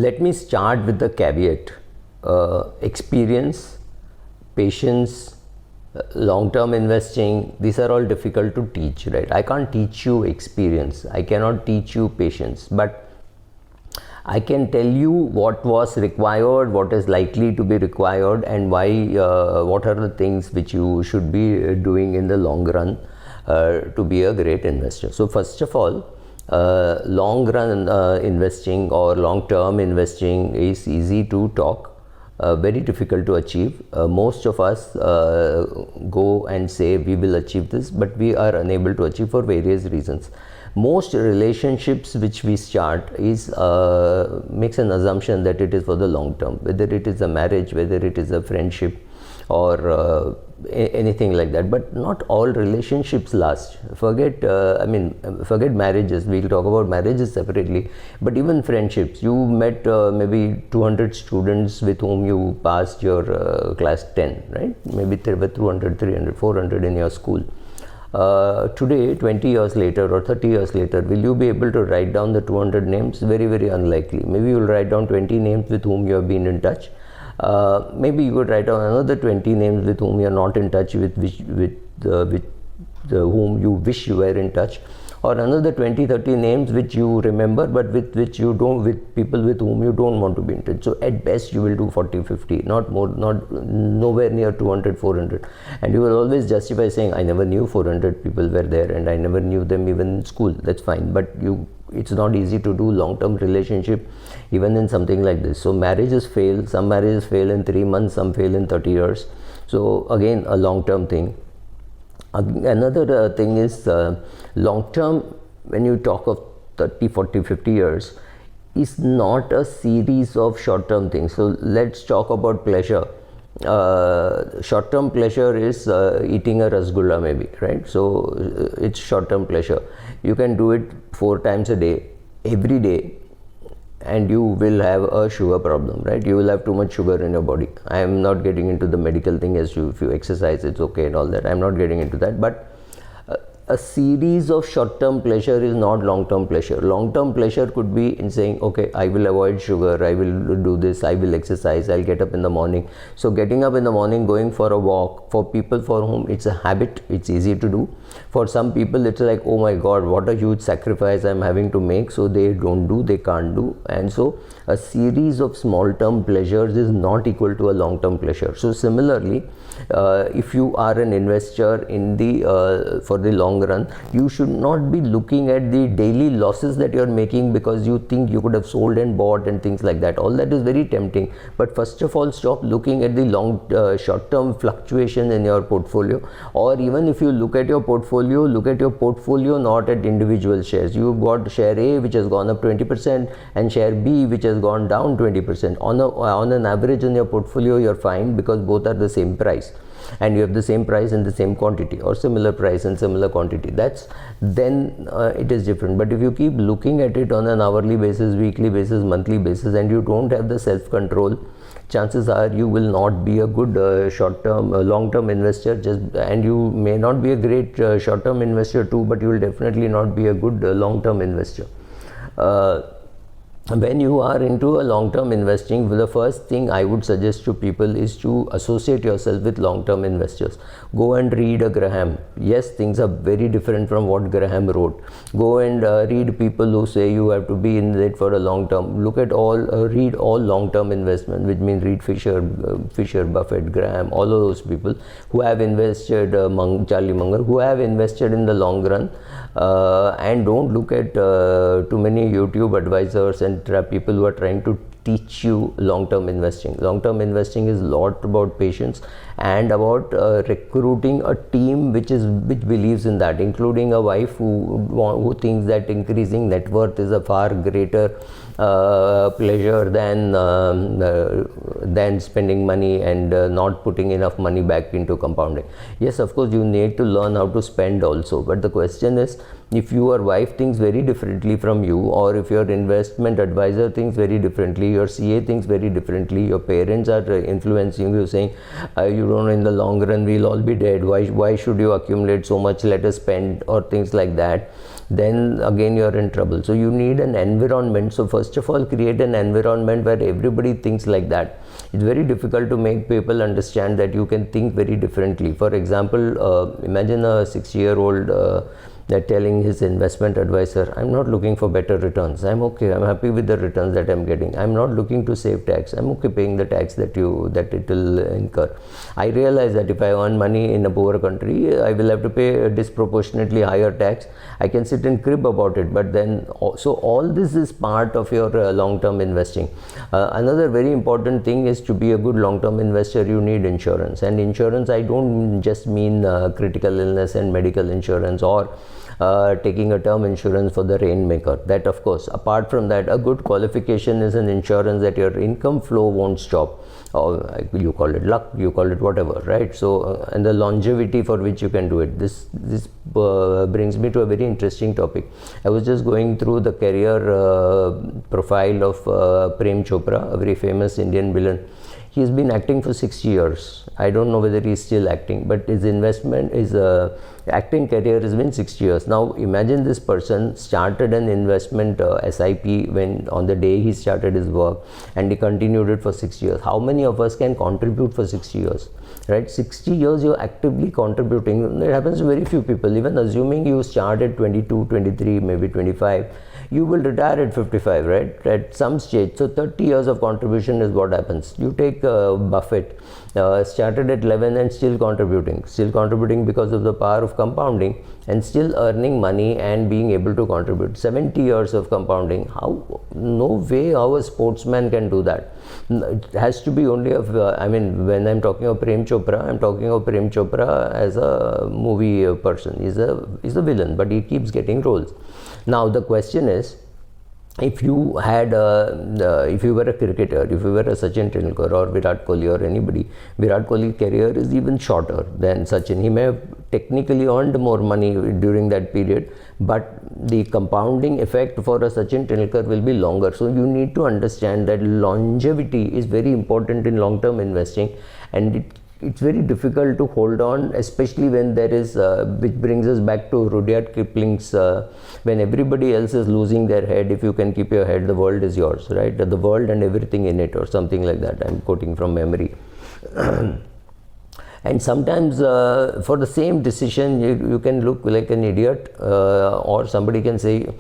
let me start with the caveat. Experience, patience, long-term investing, these are all difficult to teach, right? I can't teach you experience, I cannot teach you patience, but I can tell you what was required, what is likely to be required, and why, what are the things which you should be doing in the long run to be a great investor. So first of all, long run investing or long term investing is easy to talk, very difficult to achieve. Most of us go and say we will achieve this, but we are unable to achieve for various reasons. Most relationships which we start is makes an assumption that it is for the long term, whether it is a marriage, whether it is a friendship, or anything like that. But not all relationships last. Forget marriages. We'll talk about marriages separately, but even friendships. You met maybe 200 students with whom you passed your class 10, right? Maybe there were 200, 300, 400 in your school. Today, 20 years later or 30 years later, will you be able to write down the 200 names? Very, very unlikely. Maybe you'll write down 20 names with whom you have been in touch. Maybe you could write down another 20 names with whom you are not in touch, with whom you wish you were in touch, or another 20-30 names which you remember but with which you don't, with people with whom you don't want to be in touch. So at best you will do 40-50, not more, not nowhere near 200-400, and you will always justify saying I never knew 400 people were there and I never knew them even in school. That's fine, but it's not easy to do long-term relationship even in something like this. So marriages fail. Some marriages fail in 3 months, some fail in 30 years. So again, a long-term thing. Another thing is long-term, when you talk of 30, 40, 50 years, is not a series of short-term things. So let's talk about pleasure. Short-term pleasure is eating a rasgulla maybe, right? So it's short-term pleasure. You can do it 4 times a day, every day, and you will have a sugar problem, right? You will have too much sugar in your body. I am not getting into the medical thing, if you exercise it's okay and all that. I'm not getting into that, but a series of short-term pleasure is not long-term pleasure. Long-term pleasure could be in saying, okay, I will avoid sugar, I will do this, I will exercise, I'll get up in the morning. So getting up in the morning, going for a walk, for people for whom it's a habit, it's easy to do. For some people it's like, oh my God, what a huge sacrifice I'm having to make, so they don't do, they can't do. And so a series of small-term pleasures is not equal to a long-term pleasure. So similarly, if you are an investor in the for the long run, you should not be looking at the daily losses that you're making because you think you could have sold and bought and things like that. All that is very tempting, but first of all, stop looking at the short-term fluctuation in your portfolio. Or even if you look at your portfolio, look at your portfolio not at individual shares. You've got share A which has gone up 20% and share B which has gone down 20%. On an average in your portfolio, you're fine because both are the same price, and you have the same price and the same quantity, or similar price and similar quantity. Then it is different. But if you keep looking at it on an hourly basis, weekly basis, monthly basis, and you don't have the self-control, chances are you will not be a good short-term, long-term investor. And you may not be a great short-term investor too, but you will definitely not be a good long-term investor. When you are into a long-term investing, the first thing I would suggest to people is to associate yourself with long-term investors. Go and read a Graham. Yes, things are very different from what Graham wrote. Go and read people who say you have to be in it for a long term. Look at read all long-term investment, which means read Fisher, Buffett, Graham, all of those people who have invested, Charlie Munger, who have invested in the long run. And don't look at too many YouTube advisors and people who are trying to teach you long-term investing. Long-term investing is a lot about patience and about recruiting a team which believes in that, including a wife who thinks that increasing net worth is a far greater pleasure than spending money and not putting enough money back into compounding. Yes, of course, you need to learn how to spend also, but the question is, if your wife thinks very differently from you, or if your investment advisor thinks very differently, your CA thinks very differently, your parents are influencing you, saying you don't know, in the long run we'll all be dead, why should you accumulate so much, let us spend, or things like that, then again you're in trouble. So you need an environment. So first of all, create an environment where everybody thinks like that. It's very difficult to make people understand that you can think very differently. For example, imagine a 6-year-old that telling his investment advisor, I'm not looking for better returns, I'm okay, I'm happy with the returns that I'm getting, I'm not looking to save tax, I'm okay paying the tax that it will incur. I realize that if I earn money in a poor country, I will have to pay a disproportionately higher tax. I can sit and crib about it, but then so all this is part of your long-term investing. Another very important thing is, to be a good long-term investor, you need insurance. And insurance, I don't just mean critical illness and medical insurance, or taking a term insurance for the rainmaker. That, of course, apart from that, a good qualification is an insurance that your income flow won't stop. You call it luck, you call it whatever, right? So and the longevity for which you can do it. This brings me to a very interesting topic. I was just going through the career profile of Prem Chopra, a very famous Indian villain. He's been acting for 60 years. I don't know whether he's still acting, but his acting career has been 60 years. Now imagine this person started an investment SIP when on the day he started his work, and he continued it for 6 years. How many of us can contribute for 60 years? Right? 60 years you're actively contributing. It happens to very few people. Even assuming you start at 22, 23, maybe 25, you will retire at 55, right? At some stage. So 30 years of contribution is what happens. You take Buffett, started at 11 and still contributing because of the power of compounding, and still earning money and being able to contribute. 70 years of compounding. No way how a sportsman can do that. It has to be only of, when I'm talking of Prem Chopra, I'm talking of Prem Chopra as a movie person. He's a villain, but he keeps getting roles. Now the question is, if you had if you were a cricketer, if you were a Sachin Tendulkar or Virat Kohli or anybody, Virat Kohli's career is even shorter than Sachin. He may have technically earned more money during that period, but the compounding effect for a Sachin Tendulkar will be longer. So you need to understand that longevity is very important in long-term investing, and it's very difficult to hold on, especially when there is, which brings us back to Rudyard Kipling's, when everybody else is losing their head, if you can keep your head, the world is yours, right? The world and everything in it, or something like that. I'm quoting from memory. And sometimes for the same decision, you can look like an idiot, or somebody can say,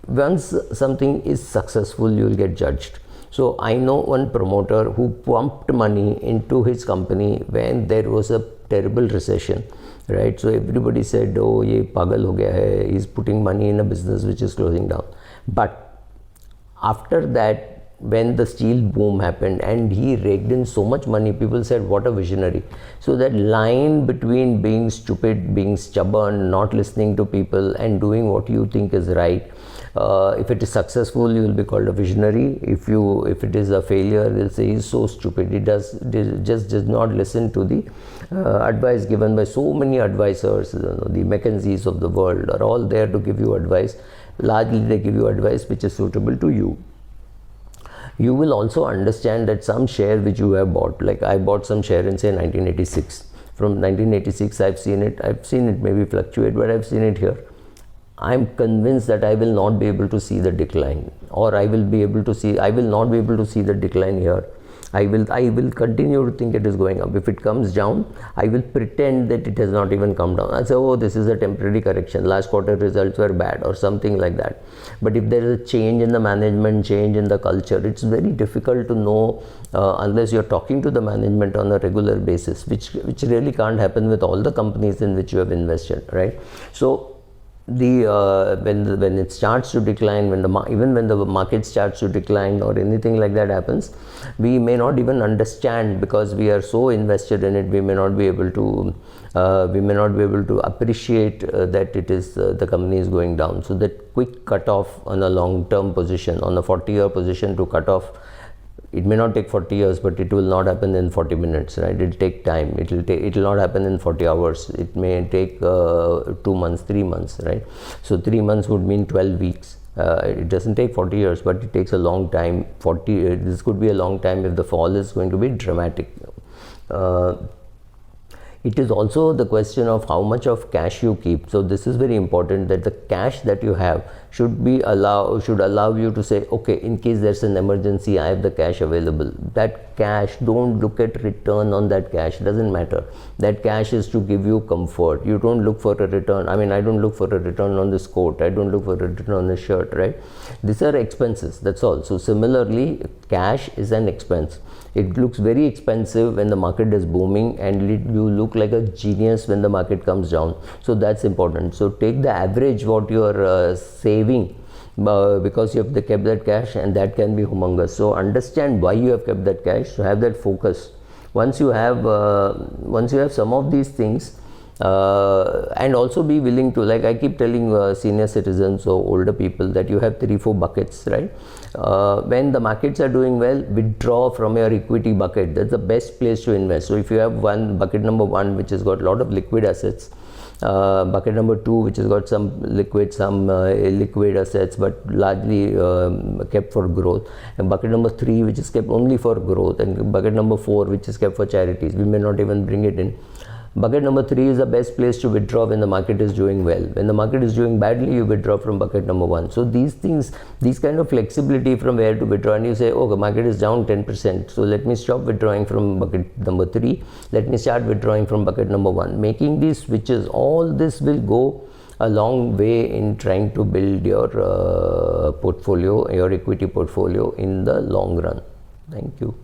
once something is successful, you will get judged. So I know one promoter who pumped money into his company when there was a terrible recession, right? So everybody said, oh, ye pagal ho gaya hai, he's putting money in a business which is closing down. But after that, when the steel boom happened and he raked in so much money, people said, what a visionary. So that line between being stupid, being stubborn, not listening to people, and doing what you think is right, if it is successful, you will be called a visionary. If it is a failure, they'll say he's so stupid. He just does not listen to the advice given by so many advisors. The McKinseys of the world are all there to give you advice. Largely, they give you advice which is suitable to you. You will also understand that some share which you have bought, like I bought some share in say 1986. From 1986, I've seen it maybe fluctuate, but I've seen it here. I'm convinced that I will not be able to see the decline, or I will not be able to see the decline here. I will continue to think it is going up. If it comes down, I will pretend that it has not even come down. I'll say, oh, this is a temporary correction. Last quarter results were bad, or something like that. But if there is a change in the management, change in the culture, it's very difficult to know unless you're talking to the management on a regular basis, which really can't happen with all the companies in which you have invested, right? So when it starts to decline, even when the market starts to decline or anything like that happens, we may not even understand, because we are so invested in it. We may not be able to appreciate that it is the company is going down. So that quick cut off on a long-term position, on a 40-year position, to cut off It may not take 40 years, but it will not happen in 40 minutes, right? It will take time. It will not happen in 40 hours. It may take 2 months, 3 months, right? So 3 months would mean 12 weeks. It doesn't take 40 years, but it takes a long time. This could be a long time if the fall is going to be dramatic. It is also the question of how much of cash you keep. So this is very important, that the cash that you have should allow you to say, okay, in case there's an emergency, I have the cash available. That cash, don't look at return on that cash, doesn't matter. That cash is to give you comfort. You don't look for a return. I mean, I don't look for a return on this coat, I don't look for a return on this shirt, right? These are expenses, that's all. So similarly, cash is an expense. It looks very expensive when the market is booming, and you look like a genius when the market comes down. So that's important. So take the average what you are saving, because you have kept that cash, and that can be humongous. So understand why you have kept that cash. So have that focus. Once you have some of these things, and also be willing to, like I keep telling senior citizens or older people, that you have 3-4 buckets, right? When the markets are doing well, withdraw from your equity bucket. That's the best place to invest. So if you have bucket number 1 which has got a lot of liquid assets, bucket number 2 which has got some liquid assets but largely kept for growth, and bucket number 3 which is kept only for growth, and bucket number 4 which is kept for charities. We may not even bring it in. Bucket number 3 is the best place to withdraw when the market is doing well. When the market is doing badly, you withdraw from bucket number 1. So these things, these kind of flexibility from where to withdraw, and you say, oh, the market is down 10%, so let me stop withdrawing from bucket number 3, let me start withdrawing from bucket number 1. Making these switches, all this will go a long way in trying to build your portfolio, your equity portfolio in the long run. Thank you.